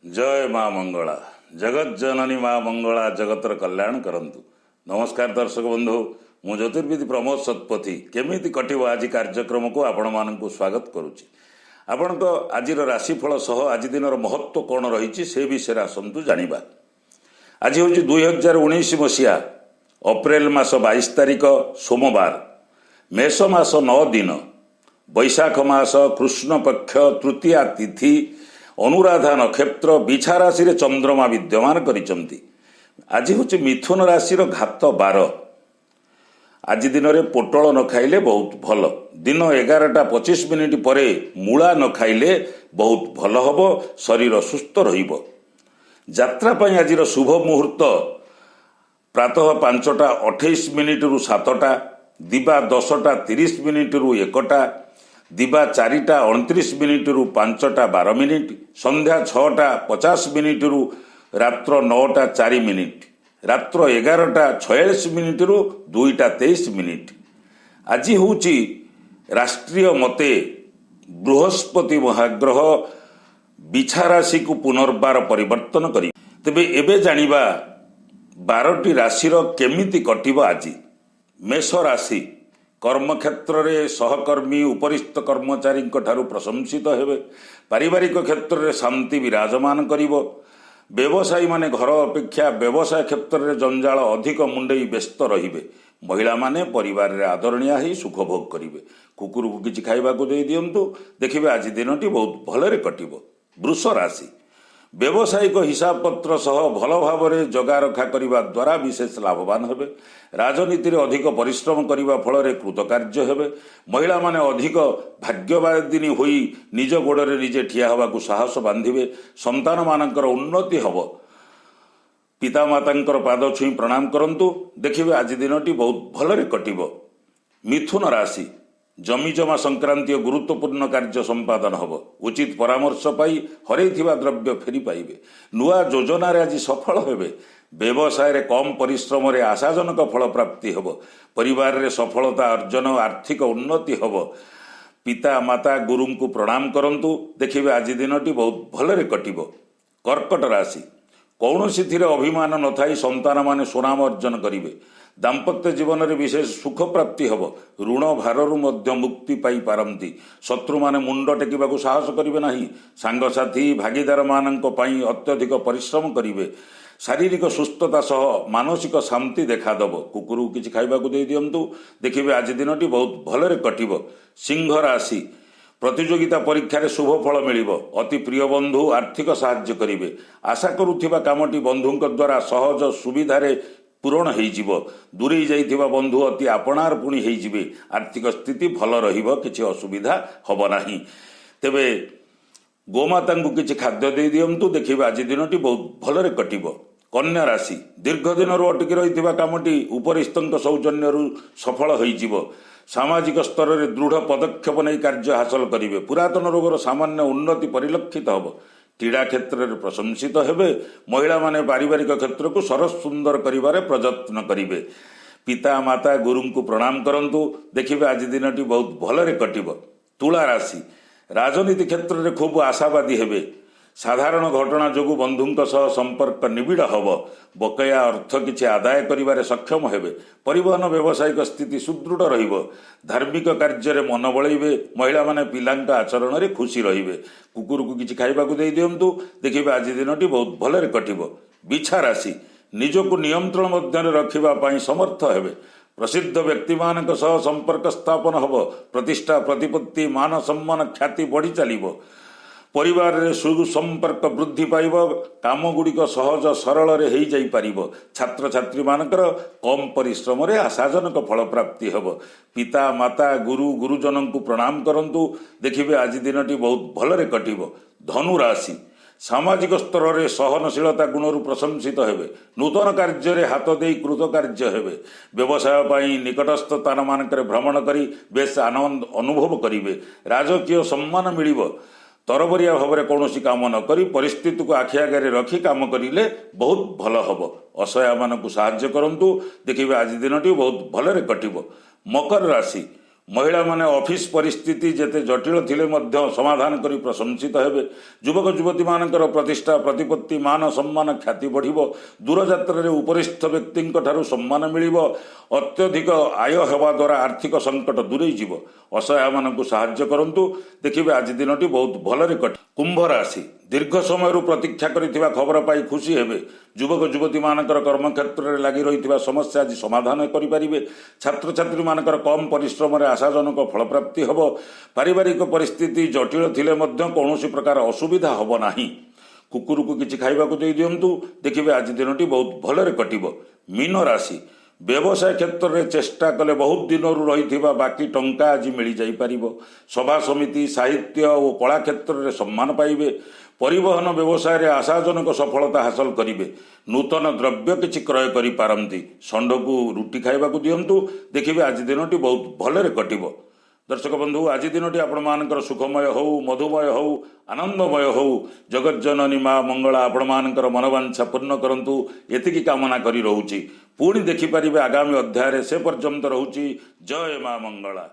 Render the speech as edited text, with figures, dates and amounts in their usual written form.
जय माँ मंगला जगत जननी माँ मंगला जगतर कल्याण करंतु। नमस्कार दर्शक बंधु मु ज्योतिर्विद प्रमोद शतपथी केमिति कटिब आज कार्यक्रम को आपण मानकु स्वागत करुच्ची। आपण आज राशिफल सह आज दिन महत्व कौन रही से विषय आसतु जाना। आज हूँ 2019 मसीहा अप्रैल मास 22 तारिख सोमवार मेष मास 9 दिन बैशाख मास कृष्ण पक्ष तृतीया तिथि अनुराधा नक्षत्र बिछा राशि रे चंद्रमा विद्यमान करिसंती। आज हूँ मिथुन राशि घात 12। आज दिन में पोटल न खाइले बहुत भल। दिन 11:25 पर मूला न खाइले बहुत भल हब, शरीर सुस्थ रहिबो। यात्रा पई आज शुभ मुहूर्त प्रातः 5:28 रु 7टा, दिबा 10:30 रु 1टा, दिबा 4:29 रु 5:12, संध्या 6:50 रु रात्र 9:04, रात्र 11:46 रु 2:23। आज हूँ राष्ट्रीय मते बृहस्पति महाग्रह बिछा राशि को पुनर्बार परिवर्तन करी। तेबे एबे जानिबा 12टी राशि केमिति कटिब। आज मेष राशि कर्मक्षेत्र रे सहकर्मी उपरिस्थ कर्मचारी ठारू प्रशंसित हेबे। पारिवारिक क्षेत्र रे शांति विराजमान करिवो। व्यवसायी माने घर अपेक्षा व्यवसाय क्षेत्र रे जंजाल अधिक मुंडेई व्यस्त रहिबे। महिला माने परिवार रे आदरणीय ही सुख भोग करिवे। कुकुर को किछि खाइबा को देई दियंतु, देखिबे आज दिनटी बहुत भलरे कटिबो। वृष राशि व्यावसायिक हिसाब पत्र सह भल भाव में जगा रखा करने द्वारा विशेष लाभवान हेबे। राजनीति रे अधिक परिश्रम करने फल कृतकार्य हेबे। महिला माने अधिक भाग्यवादिनी होई निज गोड़े निजे ठिया हवा को साहस बांधिबे। संतान मानकर उन्नति हब। पिता मातांकर पाद छुई प्रणाम करंतु, देखिबे आज दिनटी बहुत भलरे कटिबो। मिथुन राशि जमी जमा संक्रांतीय गुरुत्वपूर्ण कार्य संपादन हब। उचित परामर्श पाई हरैथिबा द्रव्य फेरी पाइबे। नुआ योजना रे आज सफल हेबे। व्यवसाय रे कम परिश्रम रे आशाजनक फल प्राप्ति हब। परिवार रे सफलता अर्जन आर्थिक उन्नति हब। पिता माता गुरु को प्रणाम करंतु, देखिबे आज दिनटी बहुत भलरे कटिबो। कर्कट राशि कौनसी थिरे अभिमान न थाई संतान माने सुनाम अर्जन करिवे। दाम्पत्य जीवन में विशेष सुख प्राप्ति हब। ऋण भारु मध्य मुक्ति पाई पारंती। शत्रु माने मुंड टेकिबाकू साहस करिवे नाही। सांगसाथी भागीदार मानंको पाई अत्यधिक परिश्रम करिवे। शारीरिक सुस्थता सह मानसिक शांति देखादब। कुकुर किछि खाइबाकू देई दियंतु, देखिबे आज दिनटी बहुत भलरे कटिबो। सिंह राशि प्रतियोगिता परीक्षा रे शुभ फल मिलिबो। अति प्रिय बंधु आर्थिक साहाय्य करिवे। आशा करुथिबा कामटी बंधुंक द्वारा सहज सुविधा रे पूरण हो। दूरे जाइथिबा बंधु अति आपणार पुणी होइजिबे। आर्थिक स्थिति भल रहिबो, किछि असुविधा हब नाही। तेबे गोमाता को किछि खाद्य दे दियंतु, देखिबे आज दिनटी बहुत भलरे कटिबो। कन्या राशि दीर्घ दिन अटकी रहिथिबा कामटी उपरिस्थंक सौजन्य सफल होइजिबो। सामाजिक स्तर में दृढ़ पदक्षेप नहीं कार्य हासिल करिवे। पुरातन रोगर सामान्य उन्नति परिलक्षित हब। क्रीड़ा क्षेत्र में प्रशंसित हेबे। महिला माने पारिवारिक क्षेत्र को सरस सुंदर करिवारे प्रयत्न करिवे। पिता माता गुरु को प्रणाम करंतु, देखिबे आज दिनटी बहुत भलरे कटिबो। तुला राशि राजनीति क्षेत्र में खूब आशावादी हेबे। साधारण घटना जोगु बंधुंक सह संपर्क निबिड़ हब। बकया अर्थ किछि आदाय करिवारे सक्षम हेबे। परिवहन व्यावसायिक स्थिति सुदृढ़ रहिबो। धार्मिक कार्य रे मन बळैबे। महिला माने पिलांक आचरण रे खुशी रहिबे। कुकुर को किछि खाइबाकू देई दियंतु, देखिबे आज दिनटी बहुत भलरे कटिबो। बिछा राशि निजको नियंत्रण मध्य रखिबा पाई समर्थ हेबे। प्रसिद्ध व्यक्ति मानक सह संपर्क स्थापन हब। प्रतिष्ठा प्रतिपत्ति मान सम्मान ख्याति बढ़ी चलिबो। परिवार रे सुसंपर्क वृद्धि पाइब। काम गुड़िक सहज सरल रे हेई जाई पारिबो। छात्र छात्री मानकर कम परिश्रम रे आशाजनक फल प्राप्ति हब। पिता माता गुरु गुरुजन को प्रणाम करंतु, देखिबे आज दिनटी बहुत भलरे कटिबो। धनु राशि सामाजिक स्तर में सहनशीलता गुणरू प्रशंसित हेबे। नूतन कार्य रे हाथ देई कृतकार्य हेबे। व्यवसाय पाई निकटस्थ स्थान मानकर भ्रमण करी बेस आनंद अनुभव करिवे। राजकीय सम्मान मिलिबो। तरबरिया भाव में कौन काम न करी परिस्थिति को आखि आगे रखी काम करिले बहुत भल हब। असहाय मानक साहाय्य करंतु, देखिबे आज दिनटी बहुत भलरे कटिबो। मकर राशि महिला माने ऑफिस परिस्थिति जेते जटिल थिले मध्य समाधान करी प्रशंसित हेबे। युवक युवती मानकर प्रतिष्ठा प्रतिपत्ति मान सम्मान ख्याति बढ़िबो। दूर यात्रा उपरिस्थ व्यक्ति ठारू सम्मान मिलिबो। अत्यधिक आय हेबा द्वारा आर्थिक संकट दूरे जीवो। असहाय मानकु साहाय्य करंतु। देखिबे आज दिनटी बहुत भलरे कटि। कुंभ राशि दीर्घ समय प्रतीक्षा करिथिबा खबर पाई खुशी हेबे। युवक युवती मानकर कर्म क्षेत्र में लगी रही समस्या आज समाधान करें। छात्र छात्री मानकर कम परिश्रम आशाजनक फल प्राप्ति हम। पारिवारिक परिस्थिति जटिल थिले मध्य कौनसी प्रकार असुविधा हम नाही। कुकुर को किसी खाइबाकू दे दियंतु। देखिबे आज दिनटी बहुत भलरे कटिबो। मीन राशि व्यवसाय क्षेत्र में चेष्टा कले बहुत दिन रही बाकी टंका आज मिल जाई। सभा समिति साहित्य और कला क्षेत्र में सम्मान पाइबे। परिवहन व्यवसाय रे आशाजनक सफलता हासिल करिवे। नूतन द्रव्य किछि क्रय करि पारंती। षंड को रुटी खाइबाकू दियंतु। देखिबे आज दिनटी बहुत भलरे कटिबो। दर्शक बंधु आज दिनटी आपण मानकर सुखमय हो मधुमय हो आनंदमय हो। जगज्जननी माँ मंगला आपण मानकर मनोवांछा पूर्ण करंतु एतिकी कामना करी रहूची। पुणी देखिपारे आगामी अध्याय से पर्यंत रहूची। जय माँ मंगला।